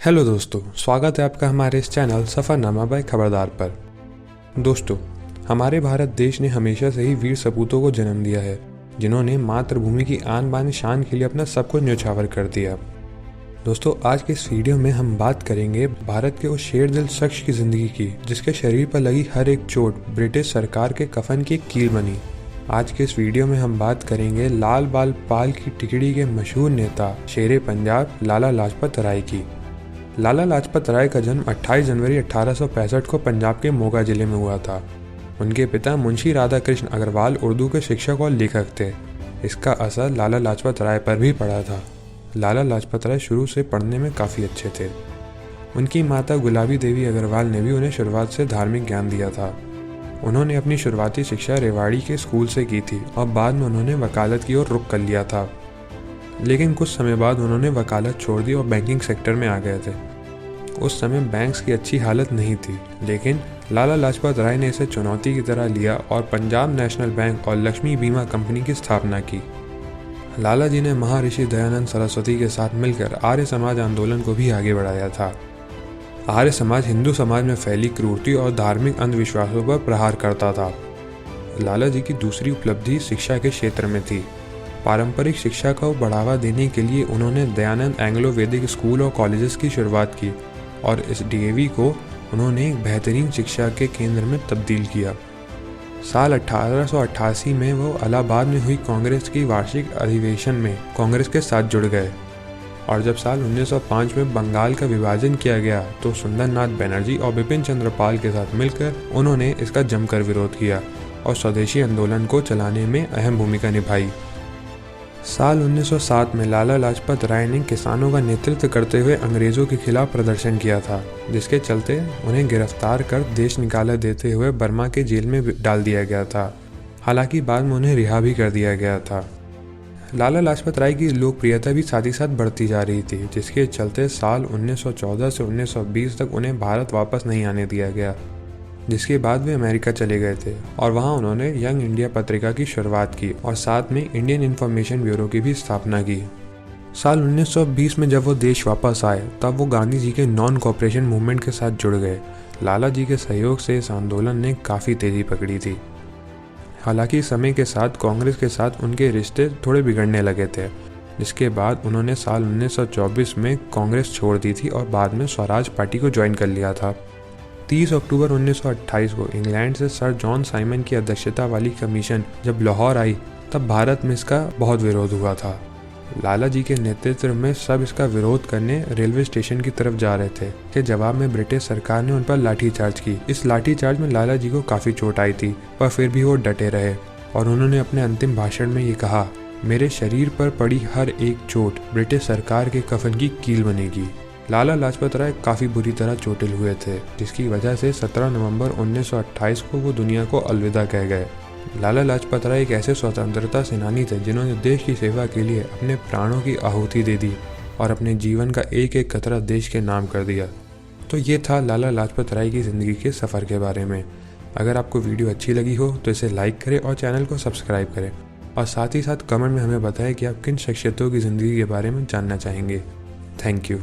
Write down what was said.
Hello दोस्तों, स्वागत है आपका हमारे इस चैनल सफ़रनामा बाय खबरदार पर। दोस्तों, हमारे भारत देश ने हमेशा से ही वीर सपूतों को जन्म दिया है, जिन्होंने मातृभूमि की आन बान शान के लिए अपना सब कुछ न्यौछावर कर दिया। दोस्तों, आज के इस वीडियो में हम बात करेंगे भारत के उस शेर दिल शख्स की ज़िंदगी की, जिसके शरीर पर लगी हर एक चोट ब्रिटिश सरकार के कफन की एक कील बनी। आज के इस वीडियो में हम बात करेंगे लाल बाल पाल की टिकड़ी के मशहूर नेता शेरे पंजाब लाला लाजपत राय की। लाला लाजपत राय का जन्म 28 जनवरी 1865 को पंजाब के मोगा जिले में हुआ था। उनके पिता मुंशी राधा कृष्ण अग्रवाल उर्दू के शिक्षक और लेखक थे। इसका असर लाला लाजपत राय पर भी पड़ा था। लाला लाजपत राय शुरू से पढ़ने में काफ़ी अच्छे थे। उनकी माता गुलाबी देवी अग्रवाल ने भी उन्हें शुरुआत से धार्मिक ज्ञान दिया था। उन्होंने अपनी शुरुआती शिक्षा रेवाड़ी के स्कूल से की थी और बाद में उन्होंने वकालत की ओर रुख कर लिया था। लेकिन कुछ समय बाद उन्होंने वकालत छोड़ दी और बैंकिंग सेक्टर में आ गए थे। उस समय बैंक्स की अच्छी हालत नहीं थी, लेकिन लाला लाजपत राय ने इसे चुनौती की तरह लिया और पंजाब नेशनल बैंक और लक्ष्मी बीमा कंपनी की स्थापना की। लाला जी ने महर्षि दयानंद सरस्वती के साथ मिलकर आर्य समाज आंदोलन को भी आगे बढ़ाया था। आर्य समाज हिंदू समाज में फैली क्रूरती और धार्मिक अंधविश्वासों पर प्रहार करता था। लाला जी की दूसरी उपलब्धि शिक्षा के क्षेत्र में थी। पारंपरिक शिक्षा को बढ़ावा देने के लिए उन्होंने दयानंद एंग्लो वैदिक स्कूल और कॉलेजेस की शुरुआत की और इस डीएवी को उन्होंने एक बेहतरीन शिक्षा के केंद्र में तब्दील किया। साल 1888 में वो इलाहाबाद में हुई कांग्रेस की वार्षिक अधिवेशन में कांग्रेस के साथ जुड़ गए और जब साल 1905 में बंगाल का विभाजन किया गया तो सुंदरनाथ बनर्जी और बिपिन चंद्र पाल के साथ मिलकर उन्होंने इसका जमकर विरोध किया और स्वदेशी आंदोलन को चलाने में अहम भूमिका निभाई। साल 1907 में लाला लाजपत राय ने किसानों का नेतृत्व करते हुए अंग्रेजों के खिलाफ प्रदर्शन किया था, जिसके चलते उन्हें गिरफ्तार कर देश निकाला देते हुए बर्मा के जेल में डाल दिया गया था। हालांकि बाद में उन्हें रिहा भी कर दिया गया था। लाला लाजपत राय की लोकप्रियता भी साथ ही साथ बढ़ती जा रही थी, जिसके चलते साल 1914 से 1920 तक उन्हें भारत वापस नहीं आने दिया गया, जिसके बाद वे अमेरिका चले गए थे और वहां उन्होंने यंग इंडिया पत्रिका की शुरुआत की और साथ में इंडियन इन्फॉर्मेशन ब्यूरो की भी स्थापना की। साल 1920 में जब वो देश वापस आए तब वो गांधी जी के नॉन कॉपरेशन मूवमेंट के साथ जुड़ गए। लाला जी के सहयोग से इस आंदोलन ने काफ़ी तेज़ी पकड़ी थी। हालांकि समय के साथ कांग्रेस के साथ उनके रिश्ते थोड़े बिगड़ने लगे थे, जिसके बाद उन्होंने साल 1924 में कांग्रेस छोड़ दी थी और बाद में स्वराज पार्टी को ज्वाइन कर लिया था। 30 अक्टूबर 1928 को इंग्लैंड से सर जॉन साइमन की अध्यक्षता वाली कमीशन जब लाहौर आई तब भारत में इसका बहुत विरोध हुआ था। लाला जी के नेतृत्व में सब इसका विरोध करने रेलवे स्टेशन की तरफ जा रहे थे कि जवाब में ब्रिटिश सरकार ने उन पर लाठीचार्ज की। इस लाठीचार्ज में लाला जी को काफ़ी चोट आई थी, पर फिर भी वो डटे रहे और उन्होंने अपने अंतिम भाषण में ये कहा, मेरे शरीर पर पड़ी हर एक चोट ब्रिटिश सरकार के कफन की कील बनेगी। लाला लाजपत राय काफ़ी बुरी तरह चोटिल हुए थे, जिसकी वजह से 17 नवंबर 1928 को वो दुनिया को अलविदा कह गए। लाला लाजपत राय एक ऐसे स्वतंत्रता सेनानी थे जिन्होंने देश की सेवा के लिए अपने प्राणों की आहुति दे दी और अपने जीवन का एक एक कतरा देश के नाम कर दिया। तो ये था लाला लाजपत राय की ज़िंदगी के सफ़र के बारे में। अगर आपको वीडियो अच्छी लगी हो तो इसे लाइक करें और चैनल को सब्सक्राइब करें और साथ ही साथ कमेंट में हमें बताएं कि आप किन शख्सियतों की ज़िंदगी के बारे में जानना चाहेंगे। Thank you.